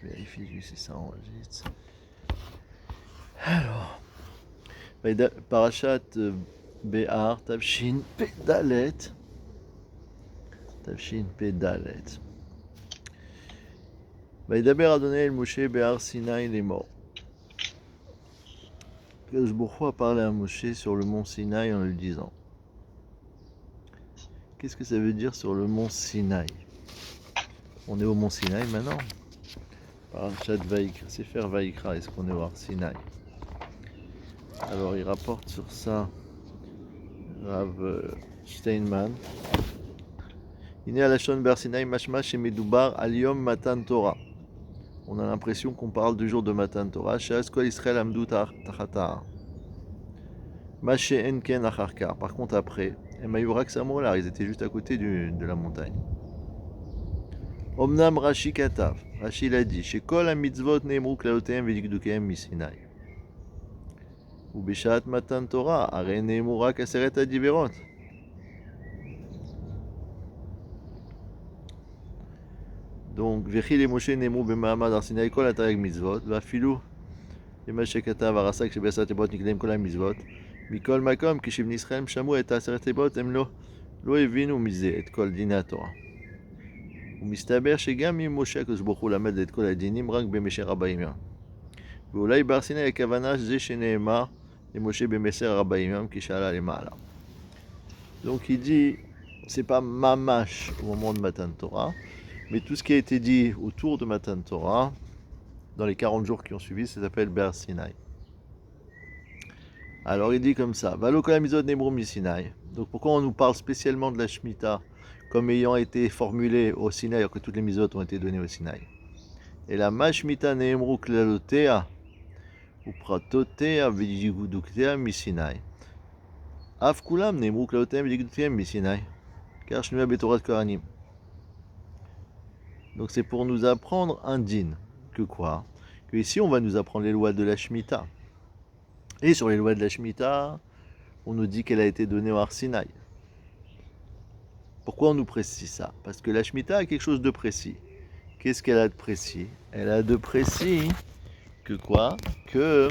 Je vérifie juste si ça enregistre. Alors, Parashat Behar, Tavshin Pedalet. Tavshin Pedalet. וידבר אדוני אל משה בהר סיני לאמור. Kadosh Baruch Hu a parlé à Moshe sur le mont Sinaï en lui disant. Qu'est-ce que ça veut dire sur le mont Sinaï? On est au mont Sinaï maintenant. Parashat Vayikra, Sefer Vayikra, est-ce qu'on est au Har Sinaï? Alors il rapporte sur ça Rav Steinman. Il est à la Shon Bar Sinaï Mashma Shemedoubar Al Yom Matan Torah. On a l'impression qu'on parle du jour de Matan Torah. Shaz Kol Israël Amdou Tachata. Mashe Enken Acharkar. Par contre après, Emayurak Samolar, ils étaient juste à côté de la montagne. Omnam Rashi Katav. Rashi l'a dit. Shekol HaMitzvot Neemru Klaotehem V'Dikdukehem Misinaï. Ou Beshat Matan Torah. Are Neemru Rak Aseret Adiverot. Donc, Vechil et Moshe Neemru B'Mahamad Har Sinaï Kol HaTareg Mitzvot. V'Afilu למה שכתב הרס"ק שבעשרת דיברות נקדם כל המצוות מכל מקום כשבני ישראל שמעו את עשרת הדיברות הם לא הבינו מזה את כל דיני התורה. ומסתבר שגם אם משה הקדוש ברוך הוא למד את כל הדינים רק במשך 40 יום. ואולי בהר סיני הכוונה זה שנאמר למשה במשך 40 יום כשעלה למעלה. Donc il dit, c'est pas mamash au moment de Matan Torah, mais tout ce qui a été dit autour de Matan Torah, dans les 40 jours qui ont suivi, ça s'appelle Ber Sinai. Alors il dit comme ça, Valo kol hamizot nemru mi-Sinai. Donc pourquoi on nous parle spécialement de la Shemitah comme ayant été formulée au Sinaï, alors que toutes les mitzvot ont été données au Sinaï? Et la ma Shemitah nemru klalotea ou pratotea v'yiguduktea mi-Sinai. Af kulam nemru klalotea v'yiguduktea mi-Sinai. Car shnuya betorat kohanim. Donc c'est pour nous apprendre un din. Que quoi? Que ici on va nous apprendre les lois de la Shemitah. Et sur les lois de la Shemitah, on nous dit qu'elle a été donnée au Har Sinaï. Pourquoi on nous précise ça? Parce que la Shemitah a quelque chose de précis. Qu'est-ce qu'elle a de précis? Elle a de précis que quoi? Que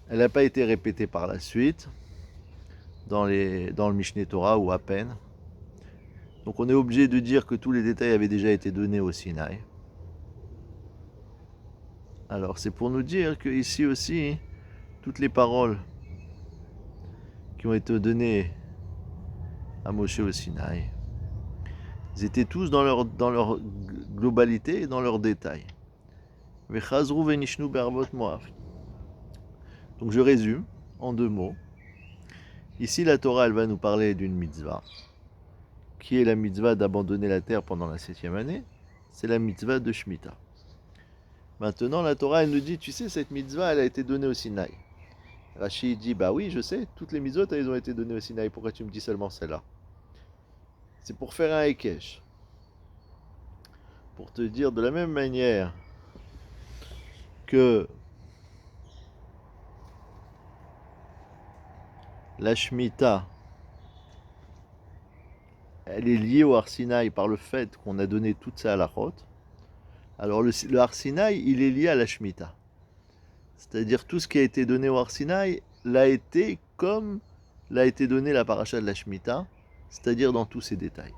elle n'a pas été répétée par la suite dans le Mishneh Torah ou à peine. Donc on est obligé de dire que tous les détails avaient déjà été donnés au Sinaï. Alors c'est pour nous dire que ici aussi, toutes les paroles qui ont été données à Moshe au Sinaï, ils étaient tous dans leur globalité et dans leurs détails. Donc je résume en 2 mots. Ici la Torah elle va nous parler d'une mitzvah, qui est la mitzvah d'abandonner la terre pendant la 7e année. C'est la mitzvah de Shemitah. Maintenant la Torah elle nous dit, tu sais, cette mitzvah elle a été donnée au Sinaï. Rashi dit, bah oui je sais, toutes les mitzvot elles ont été données au Sinaï, pourquoi tu me dis seulement celle-là? C'est pour faire un Hekesh. Pour te dire de la même manière que la Shemitah, elle est liée au Har Sinaï par le fait qu'on a donné toutes ces halachot. Alors le Har Sinaï, il est lié à la Shemitah. C'est-à-dire tout ce qui a été donné au Har Sinaï l'a été comme l'a été donné la paracha de la Shemitah, c'est-à-dire dans tous ses détails.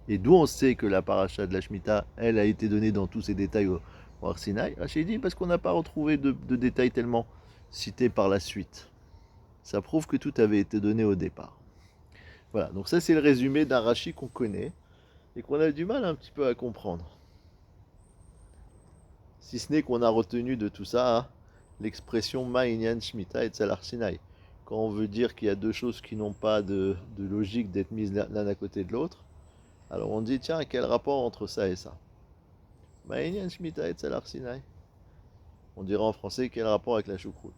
Et d'où on sait que la paracha de la Shemitah, elle a été donnée dans tous ses détails au Har Sinaï? Rachid dit parce qu'on n'a pas retrouvé de détails tellement cités par la suite. Ça prouve que tout avait été donné au départ. Voilà, donc ça c'est le résumé d'un Rashi qu'on connaît et qu'on a du mal un petit peu à comprendre. Si ce n'est qu'on a retenu de tout ça hein, l'expression Ma'inyan Shemitah et Har Sinaï. Quand on veut dire qu'il y a 2 choses qui n'ont pas de logique d'être mises l'un à côté de l'autre, alors on dit tiens, quel rapport entre ça et ça? Ma'inyan Shemitah et Har Sinaï. On dirait en français quel rapport avec la choucroute.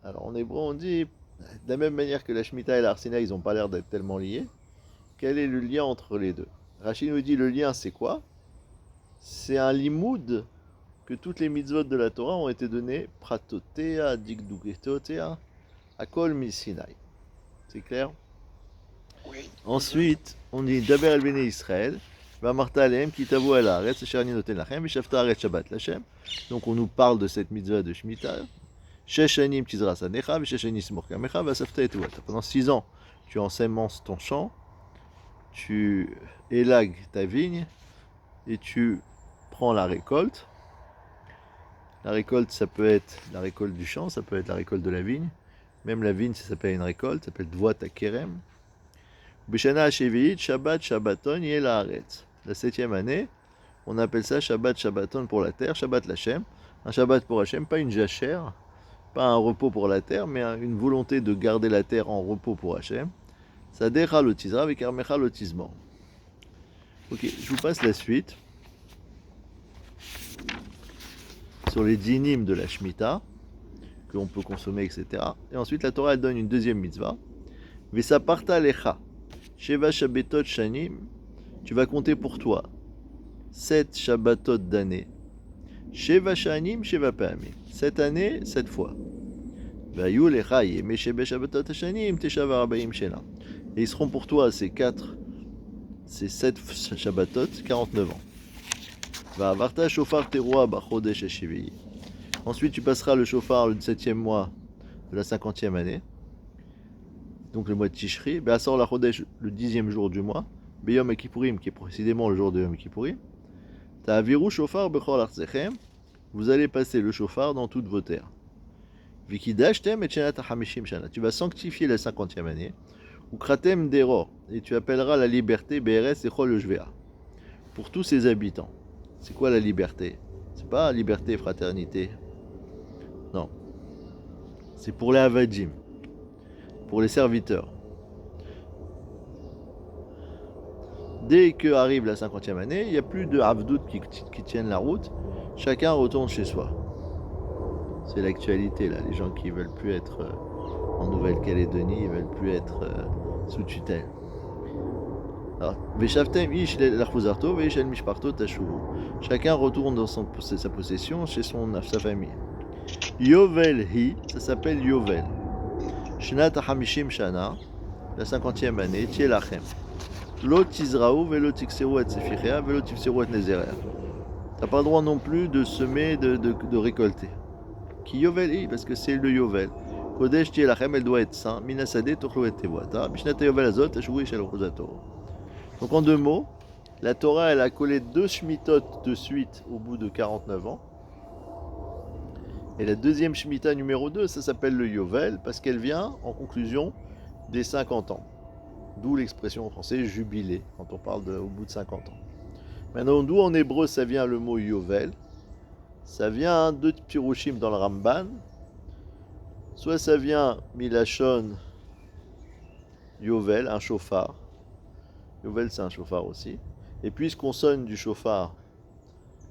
Alors en hébreu on dit, de la même manière que la Shemitah et l'Har Sinaï, ils n'ont pas l'air d'être tellement liés, quel est le lien entre les deux? Rachid nous dit le lien c'est quoi? C'est un limoud que toutes les mitzvot de la Torah ont été données pratotea, digdugetotea, akol mi-Sinaï. C'est clair? Oui. Ensuite, on dit Daber el Bnei Israël, ואמרת עליהם כי תבואו אל הארץ אשר אני נותן לכם ושבתה הארץ שבת להשם. Donc on nous parle de cette mitzvah de Shemitah. 6 שנים תזרע שדך ו6 שנים תסמוך קמך ואספת את תבואתה. Pendant 6 ans, tu ensemences ton champ, tu élagues ta vigne et tu prends la récolte. La récolte, ça peut être la récolte du champ, ça peut être la récolte de la vigne. Même la vigne, ça s'appelle une récolte, ça s'appelle Dvoat Akerem. Bishana Hashevi'it, Shabbat Shabbaton Yel Haaretz. La 7e année, on appelle ça Shabbat Shabbaton pour la terre, Shabbat l'Hashem. Un Shabbat pour Hashem, pas une jachère, pas un repos pour la terre, mais une volonté de garder la terre en repos pour Hashem. Sadecha lo tizra vekarmecha lo tizmor. Ok, je vous passe la suite. Sur les dinim de la Shemitah, que l'on peut consommer, etc. Et ensuite, la Torah elle donne une deuxième mitzvah. Vesaparta lecha, sheva shabbatot shanim, tu vas compter pour toi 7 shabbatot d'année. Sheva shanim, sheva pa'amim. 7 années, 7 fois. Vayu lecha yeme shebe shabbatot shanim, teshav arbaim shena. Et ils seront pour toi ces 7 shabbatot, 49 ans. Va'avarta shofar teroa b'chodesh hashivii. Ensuite, tu passeras le shofar le 7e mois de la 50e année. Donc le mois de Tishri. Be'asor la chodesh, le 10e jour du mois. Beyom Kippourim, qui est précisément le jour de Yom Kippourim. Ta'aviru shofar bechol artzechem. Vous allez passer le shofar dans toutes vos terres. Vikidashtem et shenat hamishim shana. Tu vas sanctifier la 50e année. Ukratem deror. Et tu appelleras la liberté Be'eretz echol yojvea. Pour tous ses habitants. C'est quoi la liberté? C'est pas liberté et fraternité. Non. C'est pour les avadim. Pour les serviteurs. Dès que arrive la 50e année, il n'y a plus de avdout qui tiennent la route. Chacun retourne chez soi. C'est l'actualité là. Les gens qui veulent plus être en Nouvelle-Calédonie, ils veulent plus être sous tutelle. Chacun retourne dans sa possession, chez sa famille. Yovel hi, ça s'appelle Yovel. Shnat hamishim shana, la 50e année, tielachem. Lo tizraou velo tikseru et sefichea, velo tikseru et nezerer. T'as pas le droit non plus de semer, de récolter. Qui Yovel hi, parce que c'est le Yovel. Kodesh tielachem, elle doit être saint. Minasade tochlo et tevoata. Bishnat Yovel azot, tashvui shel rozato. Donc en 2 mots, la Torah elle a collé 2 shmitot de suite au bout de 49 ans. Et la deuxième shmita numéro 2, ça s'appelle le Yovel, parce qu'elle vient en conclusion des 50 ans. D'où l'expression en français jubilé, quand on parle au bout de 50 ans. Maintenant, d'où en hébreu ça vient le mot Yovel? Ça vient de Pirushim dans le Ramban. Soit ça vient Milachon Yovel, un chauffard. Yovel, c'est un chauffard aussi. Et puisqu'on sonne du chauffard,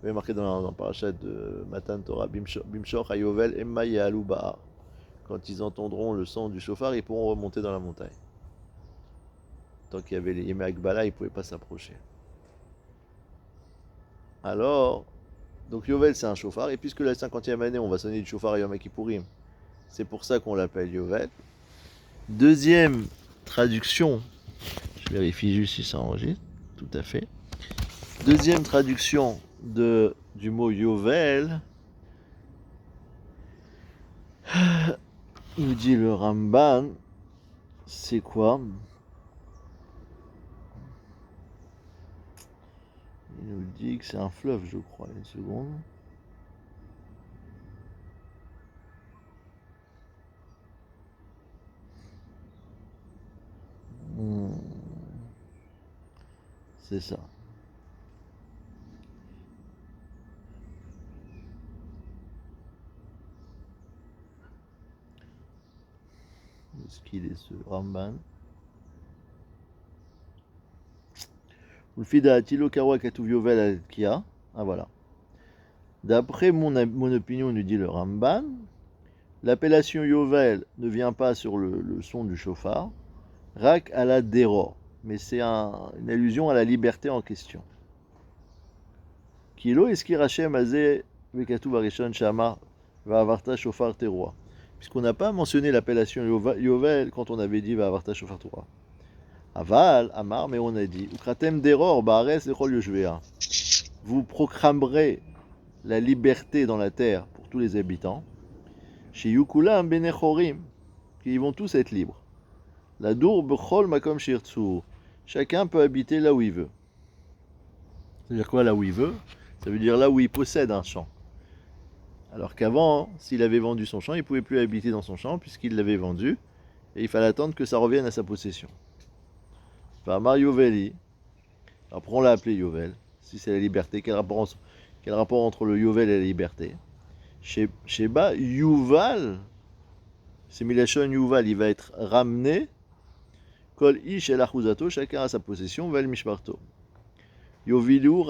vous avez marqué dans le parachat de Matan Torah, Bimshor Hayovel Emma Yahalu Bahar. Quand ils entendront le son du chauffard, ils pourront remonter dans la montagne. Tant qu'il y avait les Yemé Akbala, ils ne pouvaient pas s'approcher. Alors, donc Yovel, c'est un chauffard. Et puisque la 50e année, on va sonner du chauffard à Yom Kippourim, c'est pour ça qu'on l'appelle Yovel. Deuxième traduction. Je vérifie juste si ça enregistre. Tout à fait. Deuxième traduction du mot Yovel. Il nous dit le Ramban. C'est quoi? Il nous dit que c'est un fleuve, je crois. Une seconde. C'est ça. Est-ce qu'il est ce Ramban? Ah voilà. D'après mon opinion, nous dit le Ramban, l'appellation Yovel ne vient pas sur le son du chauffard, Rak à la Dero, mais c'est une allusion à la liberté en question. Kilo eski Rachem azeh vekatu varishon shama va'avarta shofar teroa. Puisqu'on n'a pas mentionné l'appellation Yovel quand on avait dit va'avarta shofar teroa. Aval, Amar, mais on a dit, Ukratem deror, baares echol yoshvea. Vous proclamerez la liberté dans la terre pour tous les habitants. Chez Yukulam benechorim, qui vont tous être libres. La dour bechol makom shirtsu. Chacun peut habiter là où il veut. C'est-à-dire quoi là où il veut? Ça veut dire là où il possède un champ. Alors qu'avant, s'il avait vendu son champ, il ne pouvait plus habiter dans son champ puisqu'il l'avait vendu et il fallait attendre que ça revienne à sa possession. Par Yoveli, après on l'a appelé Yovel, si c'est la liberté, quel rapport entre le Yovel et la liberté? Sheba Yuval, c'est Milachon Yuval, il va être ramené, Kol Ish el Achuzato, chacun à sa possession, Vel Mishparto. Yovilu